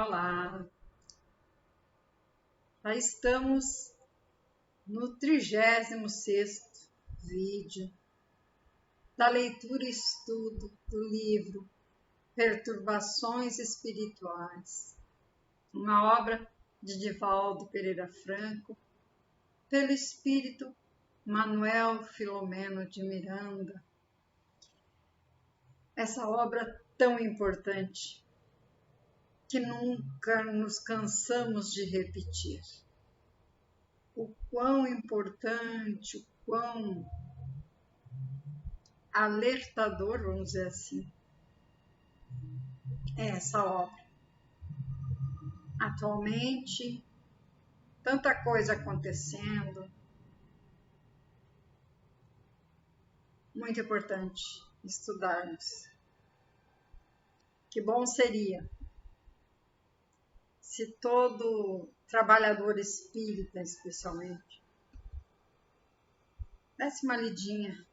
Olá, já estamos no 36º vídeo da leitura e estudo do livro Perturbações Espirituais, uma obra de Divaldo Pereira Franco, pelo espírito Manuel Filomeno de Miranda. Essa obra tão importante que nunca nos cansamos de repetir. O quão importante, o quão alertador, vamos dizer assim, é essa obra. Atualmente, tanta coisa acontecendo, muito importante estudarmos. Que bom seria se todo trabalhador espírita, especialmente, desse uma lidinha,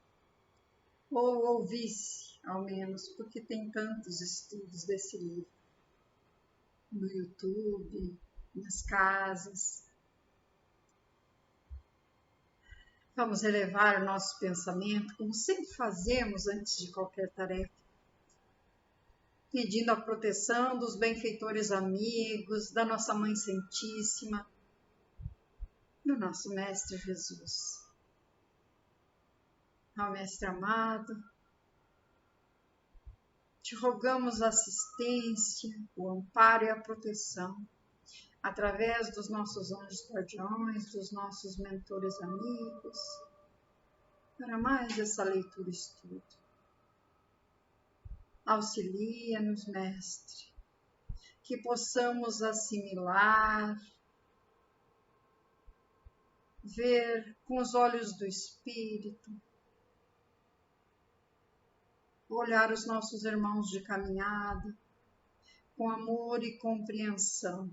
ou ouvisse, ao menos, porque tem tantos estudos desse livro, no YouTube, nas casas. Vamos elevar o nosso pensamento, como sempre fazemos antes de qualquer tarefa, pedindo a proteção dos benfeitores amigos, da nossa Mãe Santíssima, do nosso Mestre Jesus. Ó Mestre amado, te rogamos a assistência, o amparo e a proteção, através dos nossos anjos guardiões, dos nossos mentores amigos, para mais essa leitura e estudo. Auxilia-nos, Mestre, que possamos assimilar, ver com os olhos do Espírito, olhar os nossos irmãos de caminhada, com amor e compreensão,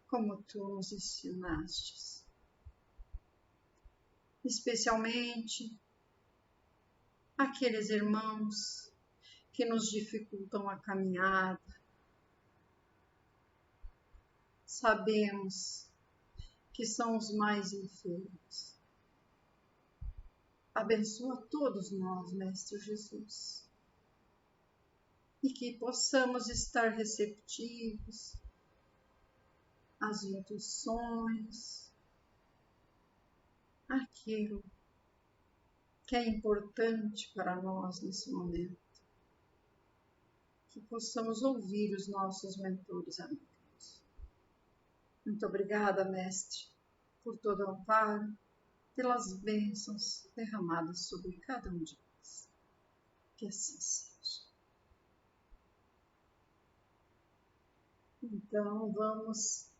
como tu nos ensinastes. Especialmente aqueles irmãos que nos dificultam a caminhada. Sabemos que são os mais enfermos. Abençoa todos nós, Mestre Jesus, e que possamos estar receptivos às intuições, àquilo que é importante para nós nesse momento, que possamos ouvir os nossos mentores amigos. Muito obrigada, Mestre, por todo o amparo, pelas bênçãos derramadas sobre cada um de nós. Que assim seja. Então, vamos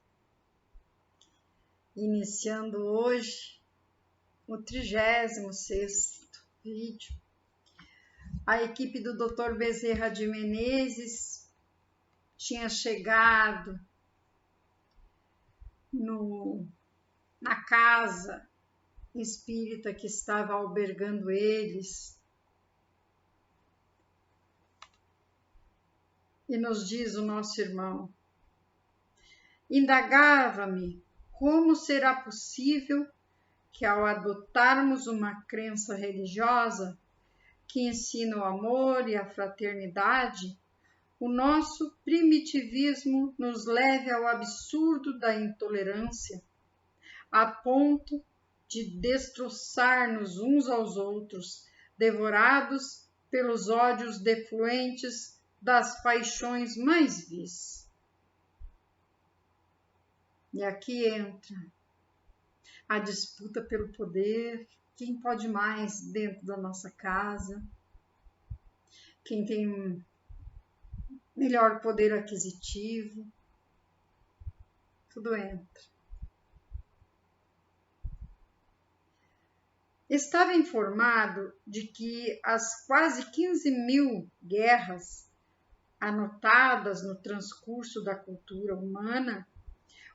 iniciando hoje o 36º vídeo. A equipe do Dr. Bezerra de Menezes tinha chegado na casa espírita que estava albergando eles e nos diz o nosso irmão: indagava-me como será possível que, ao adotarmos uma crença religiosa que ensina o amor e a fraternidade, o nosso primitivismo nos leve ao absurdo da intolerância, a ponto de destroçar-nos uns aos outros, devorados pelos ódios defluentes das paixões mais vis. E aqui entra a disputa pelo poder, quem pode mais dentro da nossa casa, quem tem melhor poder aquisitivo, tudo entra. Estava informado de que as quase 15.000 guerras anotadas no transcurso da cultura humana,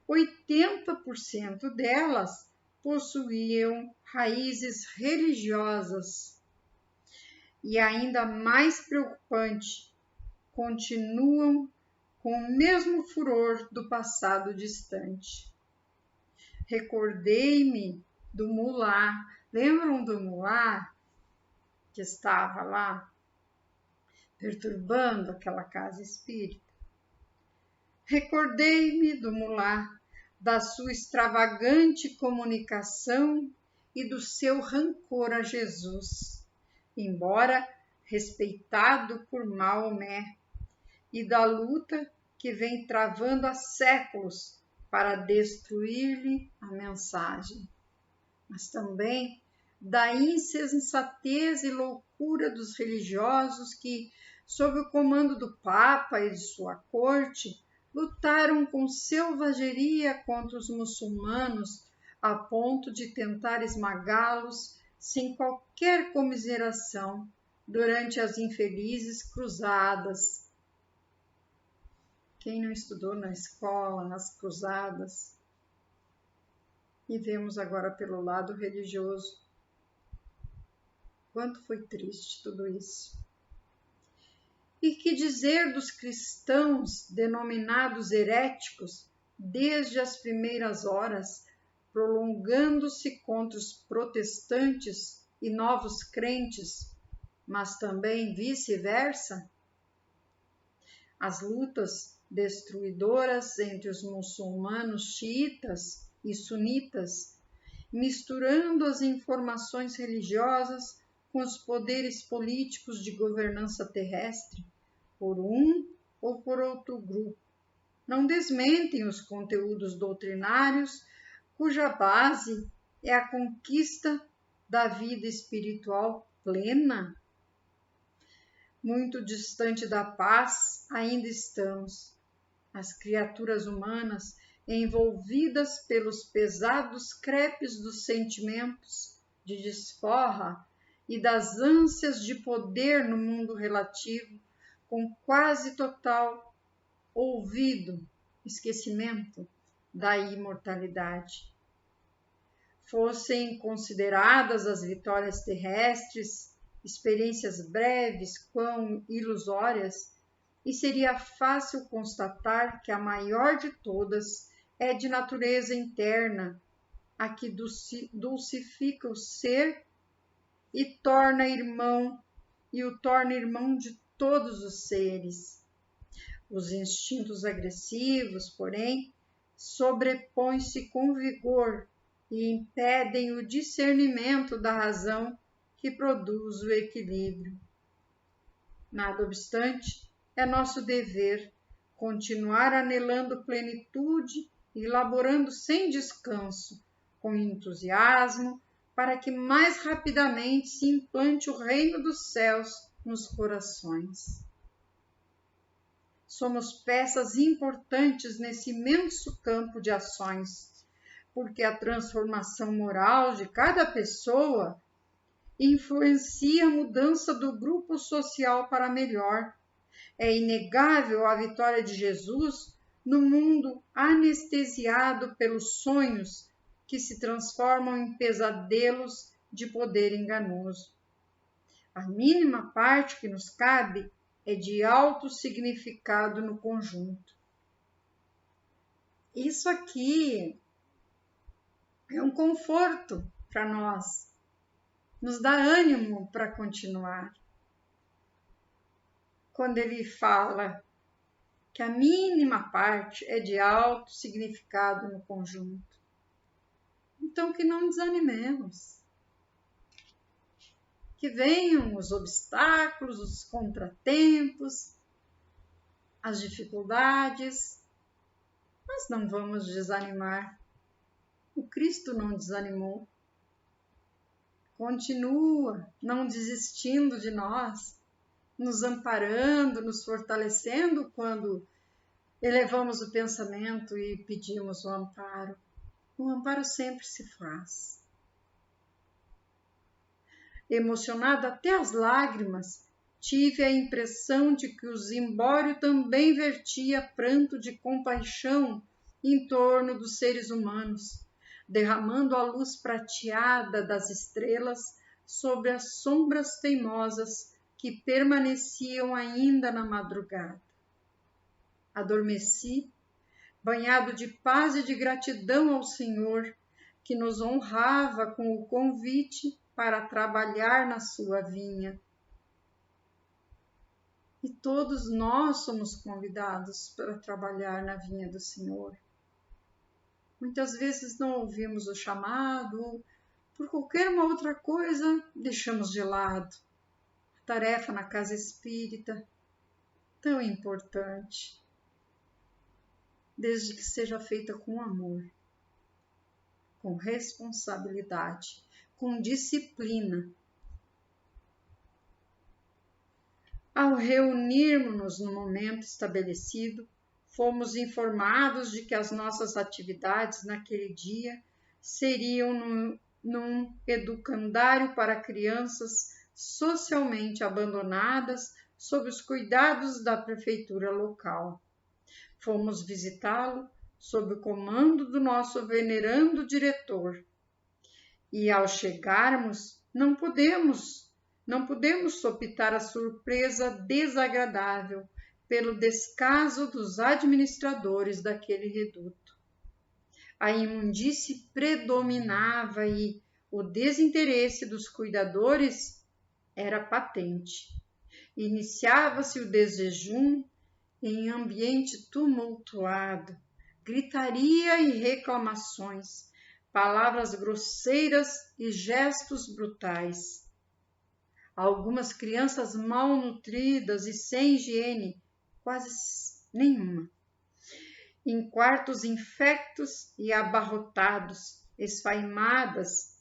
80% delas possuíam raízes religiosas. E ainda mais preocupante, continuam com o mesmo furor do passado distante. Recordei-me do mulá. Lembram do mulá que estava lá perturbando aquela casa espírita? Recordei-me do mulá, da sua extravagante comunicação e do seu rancor a Jesus, embora respeitado por Maomé, e da luta que vem travando há séculos para destruir-lhe a mensagem, mas também da insensatez e loucura dos religiosos que, sob o comando do Papa e de sua corte, lutaram com selvageria contra os muçulmanos a ponto de tentar esmagá-los sem qualquer comiseração durante as infelizes cruzadas. Quem não estudou na escola, nas cruzadas? E vemos agora pelo lado religioso. Quanto foi triste tudo isso. E que dizer dos cristãos denominados heréticos desde as primeiras horas, prolongando-se contra os protestantes e novos crentes, mas também vice-versa? As lutas destruidoras entre os muçulmanos xiitas e sunitas, misturando as informações religiosas com os poderes políticos de governança terrestre, por um ou por outro grupo, não desmentem os conteúdos doutrinários cuja base é a conquista da vida espiritual plena. Muito distante da paz ainda estamos. As criaturas humanas, envolvidas pelos pesados crepes dos sentimentos de desforra e das ânsias de poder no mundo relativo, com quase total esquecimento da imortalidade. Fossem consideradas as vitórias terrestres, experiências breves, quão ilusórias, e seria fácil constatar que a maior de todas é de natureza interna, a que dulcifica o ser e o torna irmão de todos os seres. Os instintos agressivos, porém, sobrepõem-se com vigor e impedem o discernimento da razão que produz o equilíbrio. Nada obstante, é nosso dever continuar anelando plenitude e elaborando sem descanso, com entusiasmo, para que mais rapidamente se implante o reino dos céus nos corações. Somos peças importantes nesse imenso campo de ações, porque a transformação moral de cada pessoa influencia a mudança do grupo social para melhor. É inegável a vitória de Jesus no mundo anestesiado pelos sonhos que se transformam em pesadelos de poder enganoso. A mínima parte que nos cabe é de alto significado no conjunto. Isso aqui é um conforto para nós, nos dá ânimo para continuar. Quando ele fala que a mínima parte é de alto significado no conjunto. Então, que não desanimemos. Que venham os obstáculos, os contratempos, as dificuldades, mas não vamos desanimar. O Cristo não desanimou. Continua não desistindo de nós, nos amparando, nos fortalecendo quando elevamos o pensamento e pedimos o amparo. O amparo sempre se faz. Emocionada até as lágrimas, tive a impressão de que o Zimbório também vertia pranto de compaixão em torno dos seres humanos, derramando a luz prateada das estrelas sobre as sombras teimosas que permaneciam ainda na madrugada. adormeci, banhado de paz e de gratidão ao Senhor, que nos honrava com o convite para trabalhar na sua vinha. E todos nós somos convidados para trabalhar na vinha do Senhor. Muitas vezes não ouvimos o chamado, por qualquer uma outra coisa deixamos de lado. A tarefa na casa espírita, tão importante, desde que seja feita com amor, com responsabilidade, com disciplina. Ao reunirmos-nos no momento estabelecido, fomos informados de que as nossas atividades naquele dia seriam num educandário para crianças socialmente abandonadas sob os cuidados da prefeitura local. Fomos visitá-lo sob o comando do nosso venerando diretor. E ao chegarmos, não pudemos sopitar a surpresa desagradável pelo descaso dos administradores daquele reduto. A imundície predominava e o desinteresse dos cuidadores era patente. Iniciava-se o desjejum em ambiente tumultuado, gritaria e reclamações, palavras grosseiras e gestos brutais. Algumas crianças mal nutridas e sem higiene, quase nenhuma, em quartos infectos e abarrotados, esfaimadas,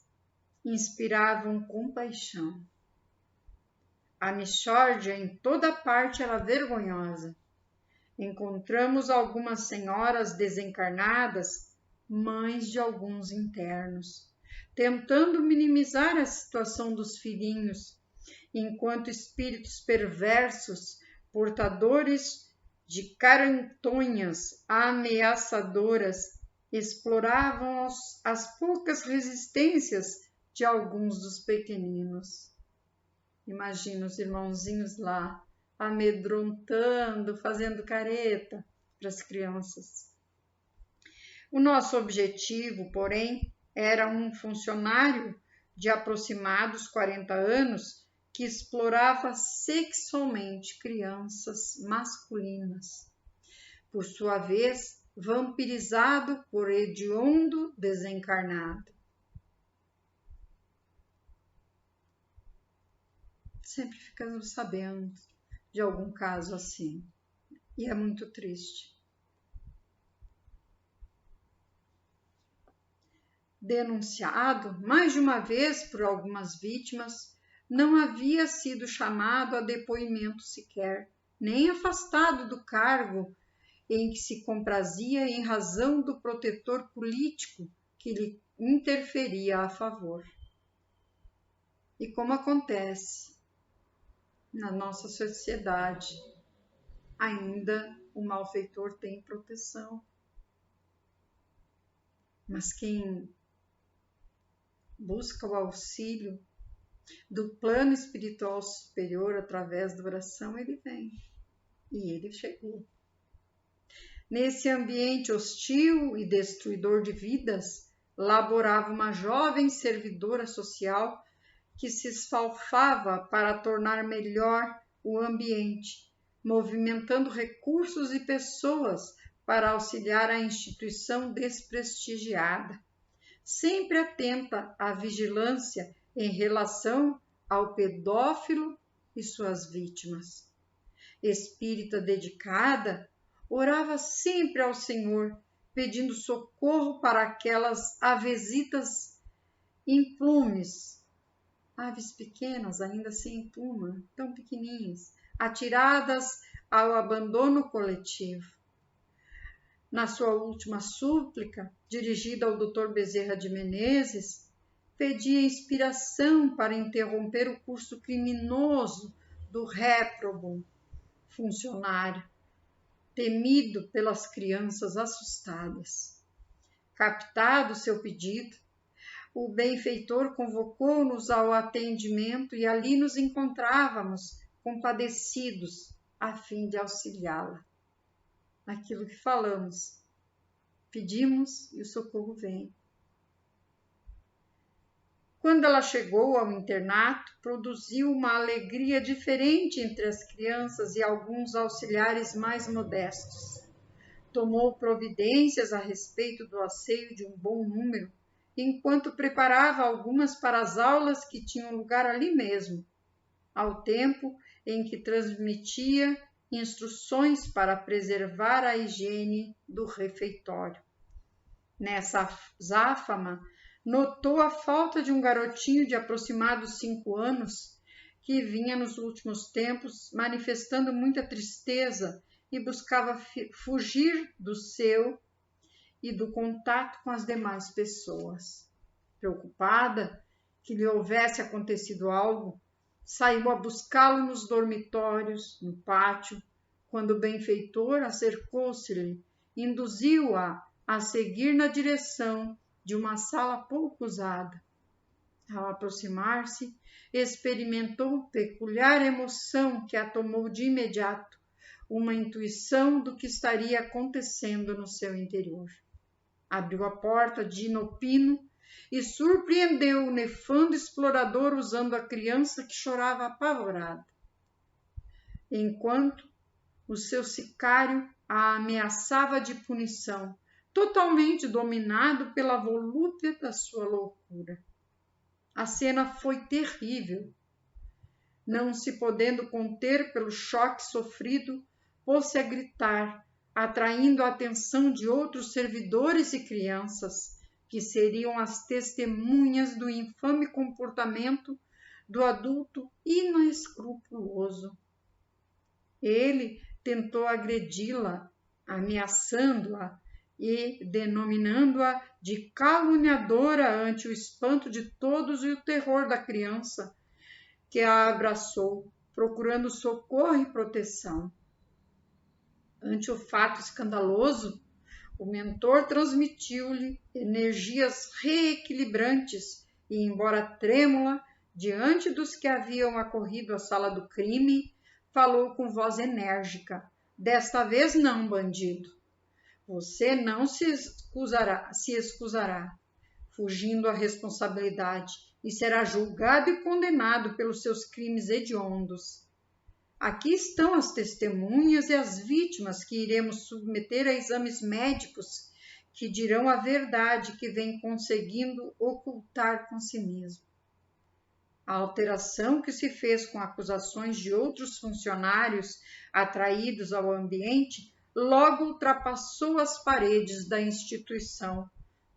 inspiravam compaixão. A mixórdia em toda parte era vergonhosa. Encontramos algumas senhoras desencarnadas, mães de alguns internos, tentando minimizar a situação dos filhinhos, enquanto espíritos perversos, portadores de carantonhas ameaçadoras, exploravam as poucas resistências de alguns dos pequeninos. Imagina os irmãozinhos lá, amedrontando, fazendo careta para as crianças. O nosso objetivo, porém, era um funcionário de aproximados 40 anos que explorava sexualmente crianças masculinas, por sua vez vampirizado por hediondo desencarnado. Sempre ficamos sabendo de algum caso assim, e é muito triste. Denunciado mais de uma vez por algumas vítimas, não havia sido chamado a depoimento sequer, nem afastado do cargo em que se comprazia em razão do protetor político que lhe interferia a favor. E como acontece na nossa sociedade, ainda o malfeitor tem proteção. Mas quem busca o auxílio do plano espiritual superior através da oração, ele vem. E ele chegou. Nesse ambiente hostil e destruidor de vidas, laborava uma jovem servidora social que se esfalfava para tornar melhor o ambiente, movimentando recursos e pessoas para auxiliar a instituição desprestigiada, sempre atenta à vigilância em relação ao pedófilo e suas vítimas. Espírita dedicada, orava sempre ao Senhor, pedindo socorro para aquelas avesitas implumes, aves pequenas, ainda sem pluma, tão pequenininhas, atiradas ao abandono coletivo. Na sua última súplica, dirigida ao Dr. Bezerra de Menezes, pedia inspiração para interromper o curso criminoso do réprobo funcionário, temido pelas crianças assustadas. Captado seu pedido, o benfeitor convocou-nos ao atendimento e ali nos encontrávamos compadecidos a fim de auxiliá-la. aquilo que falamos. Pedimos e o socorro vem. Quando ela chegou ao internato, produziu uma alegria diferente entre as crianças e alguns auxiliares mais modestos. Tomou providências a respeito do asseio de um bom número, enquanto preparava algumas para as aulas que tinham lugar ali mesmo, ao tempo em que transmitia instruções para preservar a higiene do refeitório. Nessa azáfama, notou a falta de um garotinho de aproximados 5 anos, que vinha nos últimos tempos manifestando muita tristeza e buscava fugir do seu e do contato com as demais pessoas. Preocupada que lhe houvesse acontecido algo, saiu a buscá-lo nos dormitórios, no pátio, quando o benfeitor acercou-se-lhe, induziu-a a seguir na direção de uma sala pouco usada. Ao aproximar-se, experimentou peculiar emoção que a tomou de imediato, uma intuição do que estaria acontecendo no seu interior. Abriu a porta de inopino e surpreendeu o nefando explorador usando a criança que chorava apavorada, enquanto o seu sicário a ameaçava de punição, totalmente dominado pela volúpia da sua loucura. A cena foi terrível. Não se podendo conter pelo choque sofrido, pôs-se a gritar, atraindo a atenção de outros servidores e crianças, que seriam as testemunhas do infame comportamento do adulto inescrupuloso. Ele tentou agredi-la, ameaçando-a e denominando-a de caluniadora ante o espanto de todos e o terror da criança, que a abraçou, procurando socorro e proteção. Ante o fato escandaloso, o mentor transmitiu-lhe energias reequilibrantes e, embora trêmula, diante dos que haviam acorrido à sala do crime, falou com voz enérgica: "Desta vez não, bandido. Você não se excusará, fugindo à responsabilidade, e será julgado e condenado pelos seus crimes hediondos. Aqui estão as testemunhas e as vítimas que iremos submeter a exames médicos que dirão a verdade que vem conseguindo ocultar com cinismo. A alteração que se fez com acusações de outros funcionários atraídos ao ambiente logo ultrapassou as paredes da instituição,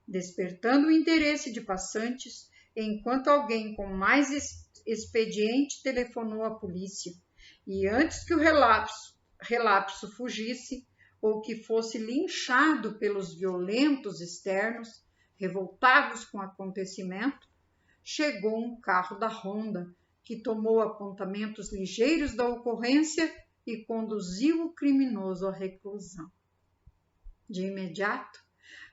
despertando o interesse de passantes, enquanto alguém com mais expediente telefonou à polícia, e antes que o relapso fugisse ou que fosse linchado pelos violentos externos, revoltados com o acontecimento, chegou um carro da ronda que tomou apontamentos ligeiros da ocorrência e conduziu o criminoso à reclusão. De imediato,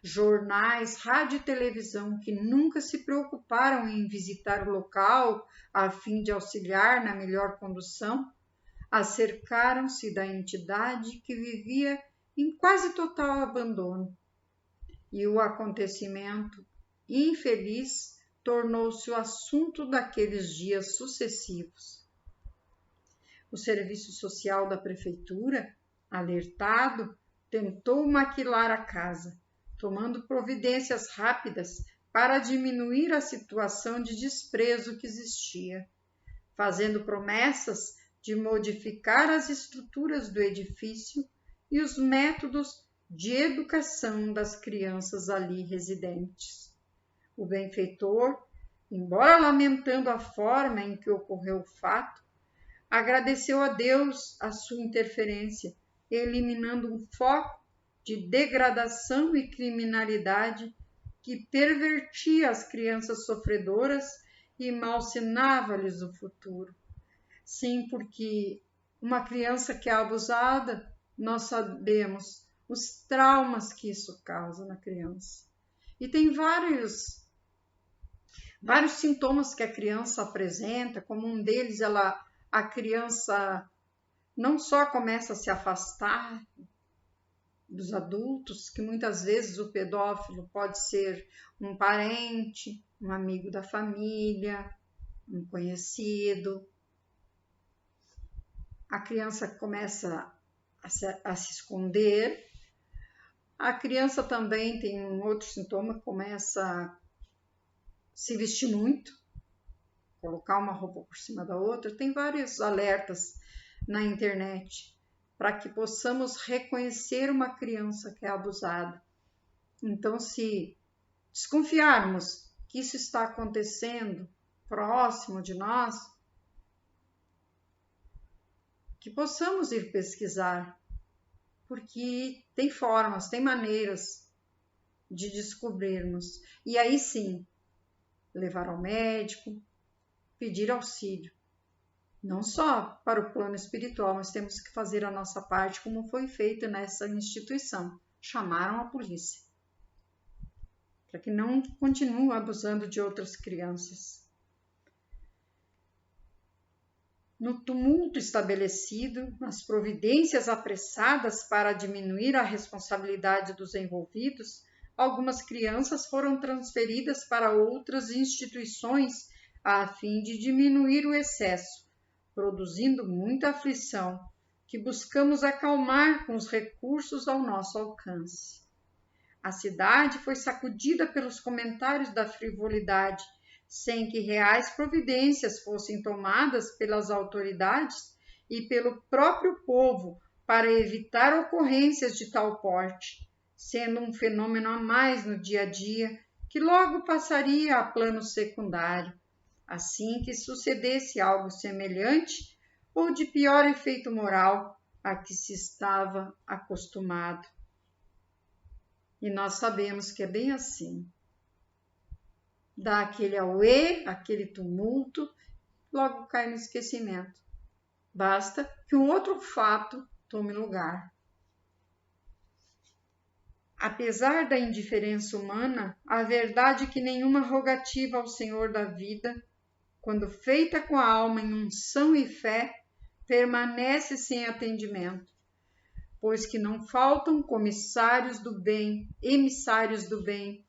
jornais, rádio e televisão que nunca se preocuparam em visitar o local a fim de auxiliar na melhor condução, acercaram-se da entidade que vivia em quase total abandono, e o acontecimento infeliz tornou-se o assunto daqueles dias sucessivos. O serviço social da prefeitura, alertado, tentou maquilar a casa, tomando providências rápidas para diminuir a situação de desprezo que existia, fazendo promessas de modificar as estruturas do edifício e os métodos de educação das crianças ali residentes. O benfeitor, embora lamentando a forma em que ocorreu o fato, agradeceu a Deus a sua interferência, eliminando um foco de degradação e criminalidade que pervertia as crianças sofredoras e malsinava-lhes o futuro. Sim, porque uma criança que é abusada, nós sabemos os traumas que isso causa na criança. E tem vários sintomas que a criança apresenta, como um deles, a criança não só começa a se afastar dos adultos, que muitas vezes o pedófilo pode ser um parente, um amigo da família, um conhecido. A criança começa a se esconder. A criança também tem um outro sintoma, começa a se vestir muito, colocar uma roupa por cima da outra. Tem vários alertas na internet para que possamos reconhecer uma criança que é abusada. Então, se desconfiarmos que isso está acontecendo próximo de nós, que possamos ir pesquisar, porque tem formas, tem maneiras de descobrirmos. E aí sim, levar ao médico, pedir auxílio. Não só para o plano espiritual, mas temos que fazer a nossa parte, como foi feito nessa instituição. Chamaram a polícia, para que não continue abusando de outras crianças. No tumulto estabelecido, nas providências apressadas para diminuir a responsabilidade dos envolvidos, algumas crianças foram transferidas para outras instituições a fim de diminuir o excesso, produzindo muita aflição, que buscamos acalmar com os recursos ao nosso alcance. A cidade foi sacudida pelos comentários da frivolidade, sem que reais providências fossem tomadas pelas autoridades e pelo próprio povo para evitar ocorrências de tal porte, sendo um fenômeno a mais no dia a dia que logo passaria a plano secundário, assim que sucedesse algo semelhante ou de pior efeito moral a que se estava acostumado. E nós sabemos que é bem assim. Dá aquele auê, aquele tumulto, logo cai no esquecimento. Basta que um outro fato tome lugar. Apesar da indiferença humana, a verdade é que nenhuma rogativa ao Senhor da vida, quando feita com a alma em unção e fé, permanece sem atendimento, pois que não faltam emissários do bem,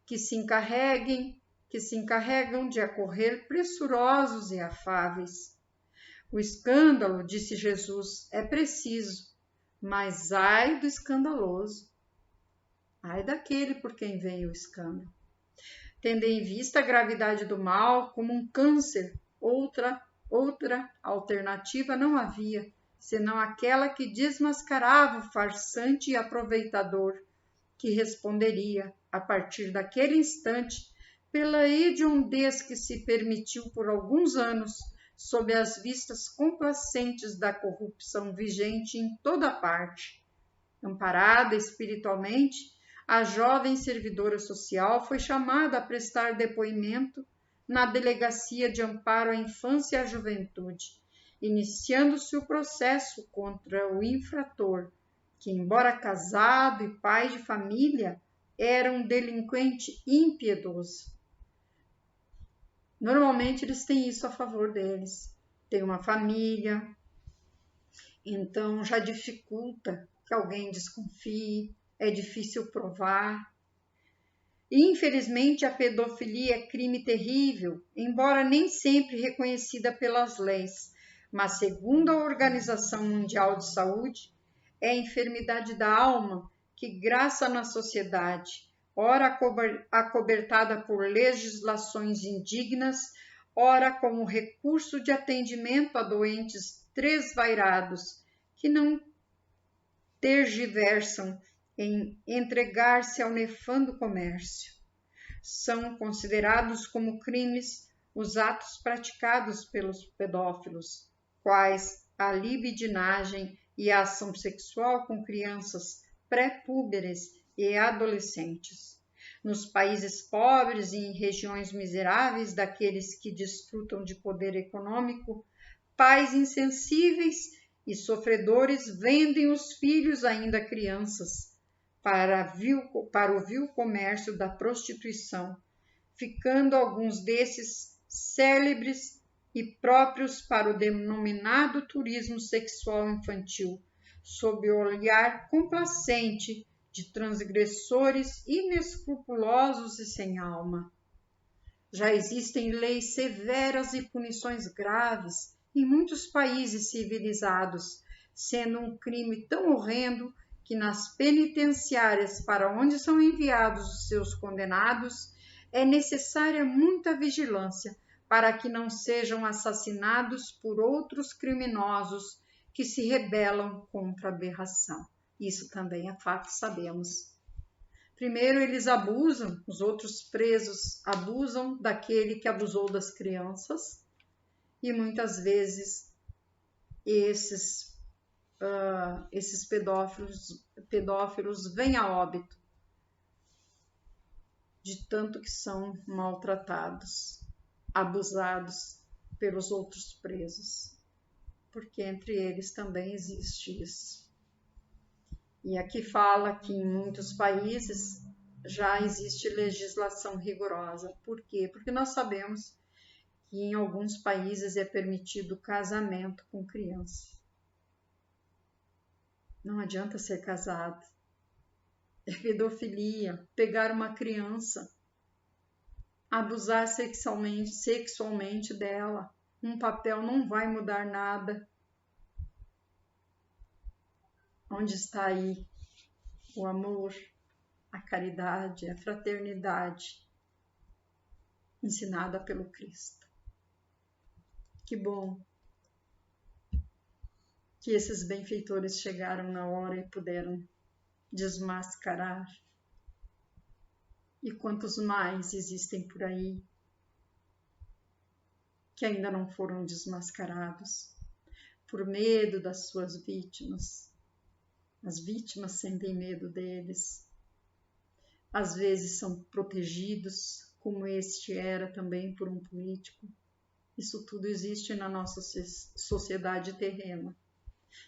que se encarregam de acorrer pressurosos e afáveis. O escândalo, disse Jesus, é preciso, mas ai do escandaloso, ai daquele por quem vem o escândalo. Tendo em vista a gravidade do mal como um câncer, outra alternativa não havia, senão aquela que desmascarava o farsante e aproveitador, que responderia, a partir daquele instante, pela hediondez que se permitiu por alguns anos, sob as vistas complacentes da corrupção vigente em toda parte. Amparada espiritualmente, a jovem servidora social foi chamada a prestar depoimento na Delegacia de Amparo à Infância e à Juventude, iniciando-se o processo contra o infrator, que, embora casado e pai de família, era um delinquente impiedoso. Normalmente eles têm isso a favor deles. Tem uma família, então já dificulta que alguém desconfie, é difícil provar. E, infelizmente, a pedofilia é crime terrível, embora nem sempre reconhecida pelas leis, mas, segundo a Organização Mundial de Saúde, é a enfermidade da alma que graça na sociedade, ora acobertada por legislações indignas, ora como recurso de atendimento a doentes tresvairados, que não tergiversam em entregar-se ao nefando comércio. São considerados como crimes os atos praticados pelos pedófilos, quais a libidinagem e a ação sexual com crianças pré-púberes e adolescentes. Nos países pobres e em regiões miseráveis daqueles que desfrutam de poder econômico, pais insensíveis e sofredores vendem os filhos ainda crianças para o vil comércio da prostituição, ficando alguns desses célebres e próprios para o denominado turismo sexual infantil, sob o olhar complacente de transgressores inescrupulosos e sem alma. Já existem leis severas e punições graves em muitos países civilizados, sendo um crime tão horrendo que nas penitenciárias para onde são enviados os seus condenados é necessária muita vigilância para que não sejam assassinados por outros criminosos que se rebelam contra a aberração. Isso também é fato, sabemos. Primeiro eles abusam, os outros presos abusam daquele que abusou das crianças, e muitas vezes esses pedófilos vêm a óbito de tanto que são maltratados, abusados pelos outros presos, porque entre eles também existe isso. E aqui fala que em muitos países já existe legislação rigorosa. Por quê? Porque nós sabemos que em alguns países é permitido o casamento com criança. Não adianta ser casado. É pedofilia, pegar uma criança, abusar sexualmente dela. Um papel não vai mudar nada. Onde está aí o amor, a caridade, a fraternidade ensinada pelo Cristo? Que bom que esses benfeitores chegaram na hora e puderam desmascarar. E quantos mais existem por aí que ainda não foram desmascarados por medo das suas vítimas. As vítimas sentem medo deles. Às vezes são protegidos, como este era também por um político. Isso tudo existe na nossa sociedade terrena.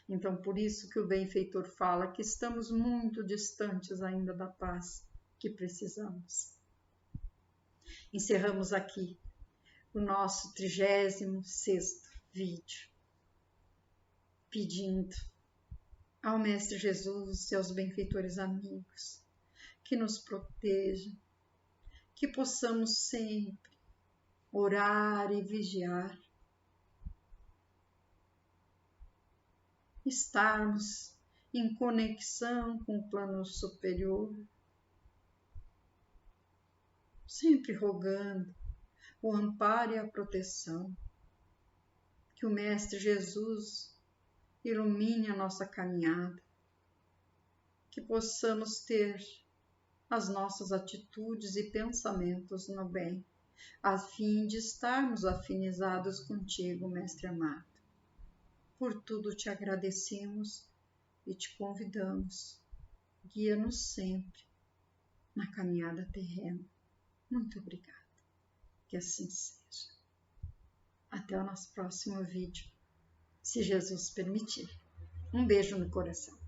Então, por isso que o benfeitor fala que estamos muito distantes ainda da paz que precisamos. Encerramos aqui o nosso 36º vídeo, pedindo ao Mestre Jesus, seus benfeitores amigos, que nos protejam, que possamos sempre orar e vigiar, estarmos em conexão com o plano superior, sempre rogando o amparo e a proteção, que o Mestre Jesus ilumine a nossa caminhada, que possamos ter as nossas atitudes e pensamentos no bem, a fim de estarmos afinizados contigo, Mestre amado. Por tudo te agradecemos e te convidamos. Guia-nos sempre na caminhada terrena. Muito obrigada. Que assim seja. Até o nosso próximo vídeo, se Jesus permitir. Um beijo no coração.